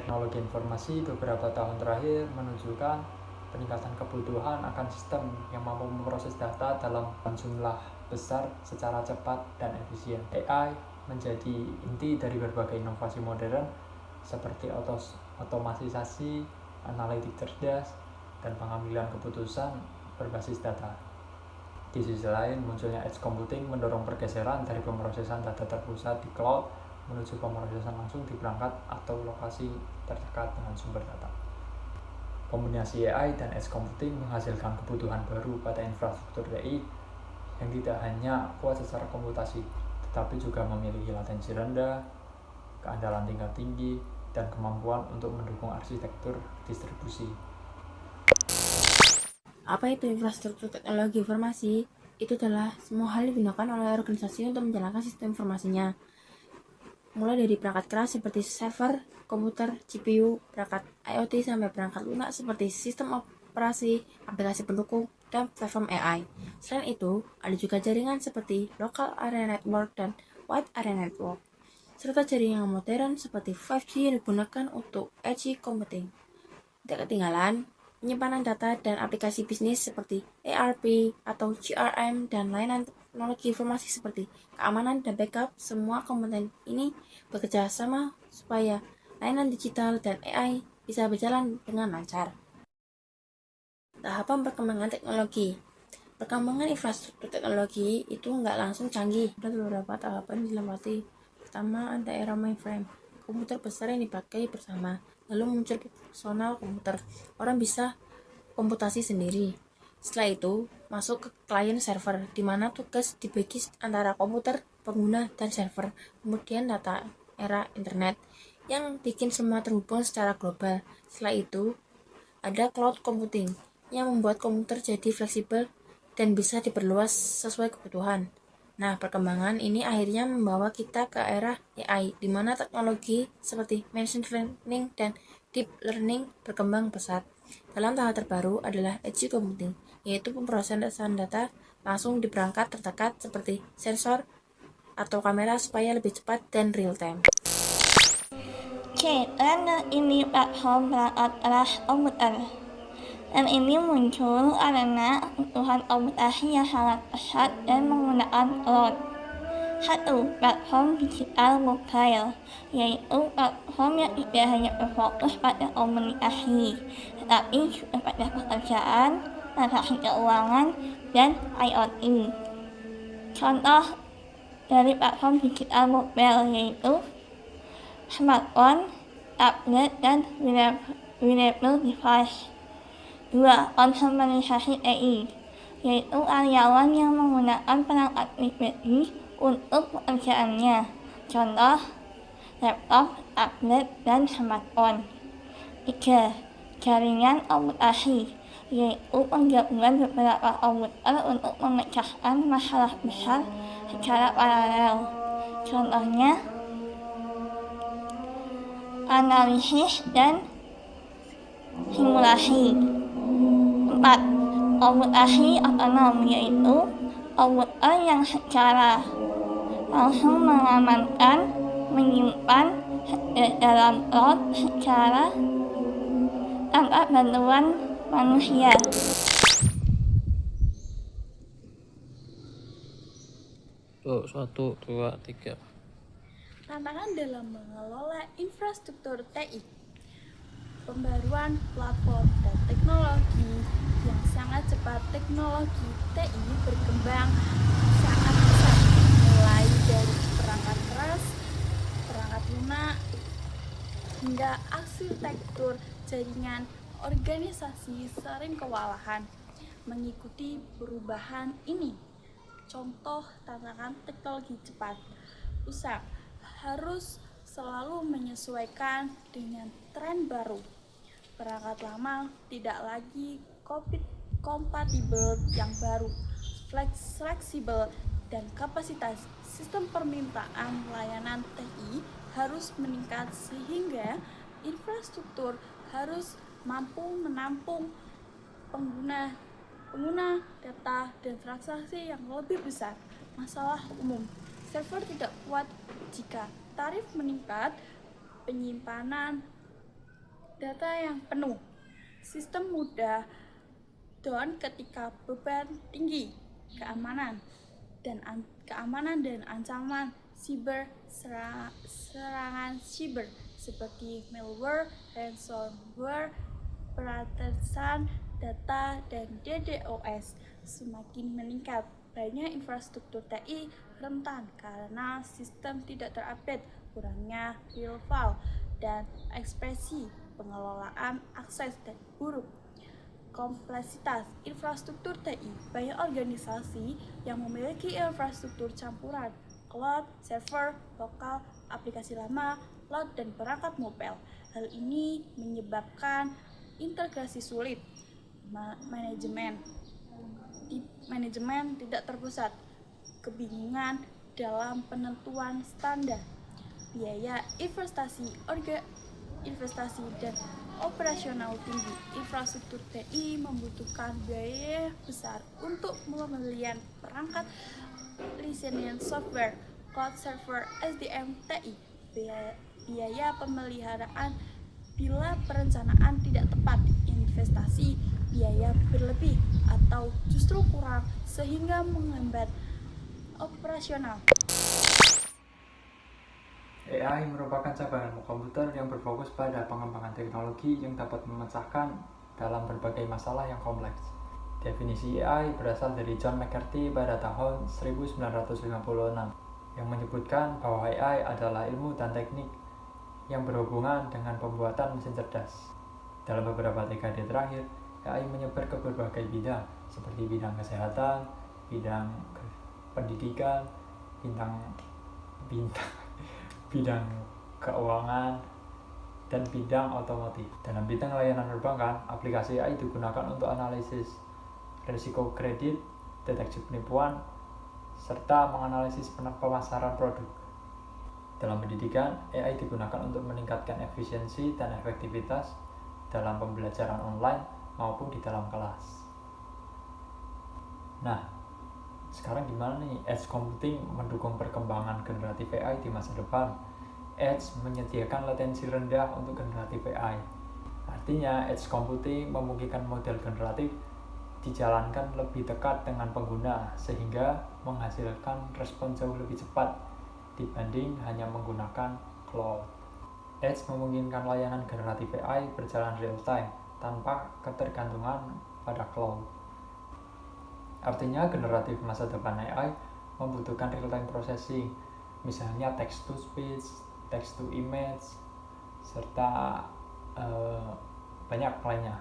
teknologi informasi beberapa tahun terakhir menunjukkan peningkatan kebutuhan akan sistem yang mampu memproses data dalam jumlah besar secara cepat dan efisien. AI menjadi inti dari berbagai inovasi modern seperti otomatisasi, analitik cerdas, dan pengambilan keputusan berbasis data. Di sisi lain, munculnya edge computing mendorong pergeseran dari pemrosesan data terpusat di cloud menuju pemrosesan langsung di perangkat atau lokasi terdekat dengan sumber data. Kombinasi AI dan edge computing menghasilkan kebutuhan baru pada infrastruktur TI yang tidak hanya kuat secara komputasi, tetapi juga memiliki latensi rendah, keandalan tingkat tinggi, dan kemampuan untuk mendukung arsitektur distribusi. Apa itu infrastruktur teknologi informasi? Itu adalah semua hal yang digunakan oleh organisasi untuk menjalankan sistem informasinya. Mulai dari perangkat keras seperti server, komputer, CPU, perangkat IoT sampai perangkat lunak seperti sistem operasi, aplikasi pendukung, dan platform AI. Selain itu, ada juga jaringan seperti local area network dan wide area network, serta jaringan modern seperti 5G yang digunakan untuk edge computing. Tidak ketinggalan, penyimpanan data dan aplikasi bisnis seperti ERP atau CRM dan layanan teknologi informasi seperti keamanan dan backup. Semua komponen ini bekerja sama supaya layanan digital dan AI bisa berjalan dengan lancar. Tahapan perkembangan teknologi. Perkembangan infrastruktur teknologi itu nggak langsung canggih. Ada beberapa tahapan dilewati. Pertama, ada era mainframe, komputer besar yang dipakai bersama. Lalu muncul personal komputer, orang bisa komputasi sendiri. Setelah itu, masuk ke client server, di mana tugas dibagi antara komputer, pengguna, dan server. Kemudian data era internet, yang bikin semua terhubung secara global. Setelah itu, ada cloud computing, yang membuat komputer jadi fleksibel dan bisa diperluas sesuai kebutuhan. Nah, perkembangan ini akhirnya membawa kita ke era AI, di mana teknologi seperti machine learning dan deep learning berkembang pesat. Dalam tahap terbaru adalah edge computing, yaitu pemrosesan data langsung di perangkat terdekat seperti sensor atau kamera supaya lebih cepat dan real time. Karena ini platform perangkat keras komputer. Dan ini muncul karena kebutuhan komputasi yang sangat pesat dan menggunakan cloud. Satu, platform digital mobile, yaitu platform yang tidak hanya berfokus pada komunikasi, tetapi juga pada pekerjaan, transaksi keuangan, dan IoT. Contoh dari platform digital mobile yaitu smartphone, tablet, dan wearable device. 2. Konsumerisasi TI, yaitu karyawan yang menggunakan perangkat pribadi untuk pekerjaannya. Contoh, laptop, tablet, dan smartphone. 3. Jaringan komputasi, yaitu penggabungan beberapa komputer untuk memecahkan masalah besar secara paralel. Contohnya, analisis dan simulasi. 4. Komputasi otonom, yaitu komputer yang secara langsung mengamankan, menyimpan dalam cloud secara tanpa bantuan manusia. Yuk, 1, 2, 3. Tantangan dalam mengelola infrastruktur TI. Pembaruan platform dan teknologi yang sangat cepat. Teknologi TI berkembang sangat pesat, mulai dari perangkat keras, perangkat lunak, hingga arsitektur jaringan. Organisasi sering kewalahan mengikuti perubahan ini. Contoh tantangan teknologi cepat. Usaha harus selalu menyesuaikan dengan tren baru. Perangkat lama tidak lagi kompatibel yang baru, fleksibel, dan kapasitas sistem permintaan layanan TI harus meningkat sehingga infrastruktur harus mampu menampung pengguna data dan transaksi yang lebih besar. Masalah umum, server tidak kuat jika tarif meningkat, penyimpanan data yang penuh, sistem mudah down ketika beban tinggi, keamanan dan ancaman serangan siber seperti malware, ransomware, peretasan data, dan DDoS semakin meningkat. Banyak infrastruktur TI rentan karena sistem tidak terupdate, kurangnya real file dan ekspresi, pengelolaan akses dan buruk kompleksitas infrastruktur TI. Banyak organisasi yang memiliki infrastruktur campuran cloud, server, lokal, aplikasi lama, cloud, dan perangkat mobile. Hal ini menyebabkan integrasi sulit, manajemen tidak terpusat, kebingungan dalam penentuan standar, biaya investasi dan operasional tinggi. Infrastruktur TI membutuhkan biaya besar untuk pembelian perangkat lisensi software, cloud server, SDM TI, biaya pemeliharaan bila perencanaan tidak tepat, investasi biaya berlebih atau justru kurang sehingga menghambat operasional. AI merupakan cabang ilmu komputer yang berfokus pada pengembangan teknologi yang dapat memecahkan dalam berbagai masalah yang kompleks. Definisi AI berasal dari John McCarthy pada tahun 1956 yang menyebutkan bahwa AI adalah ilmu dan teknik yang berhubungan dengan pembuatan mesin cerdas. Dalam beberapa dekade terakhir, AI menyebar ke berbagai bidang seperti bidang kesehatan, bidang pendidikan, bidang keuangan, dan bidang otomotif. Dalam bidang layanan perbankan, aplikasi AI digunakan untuk analisis risiko kredit, deteksi penipuan, serta menganalisis pemasaran produk. Dalam pendidikan, AI digunakan untuk meningkatkan efisiensi dan efektivitas dalam pembelajaran online maupun di dalam kelas. Nah, sekarang gimana nih edge computing mendukung perkembangan generatif AI di masa depan? Edge menyediakan latensi rendah untuk generatif AI. Artinya, edge computing memungkinkan model generatif dijalankan lebih dekat dengan pengguna sehingga menghasilkan respon jauh lebih cepat dibanding hanya menggunakan cloud. Edge memungkinkan layanan generatif AI berjalan real time tanpa ketergantungan pada cloud. Artinya, generatif masa depan AI membutuhkan real-time processing, misalnya text to speech, text to image, serta banyak lainnya.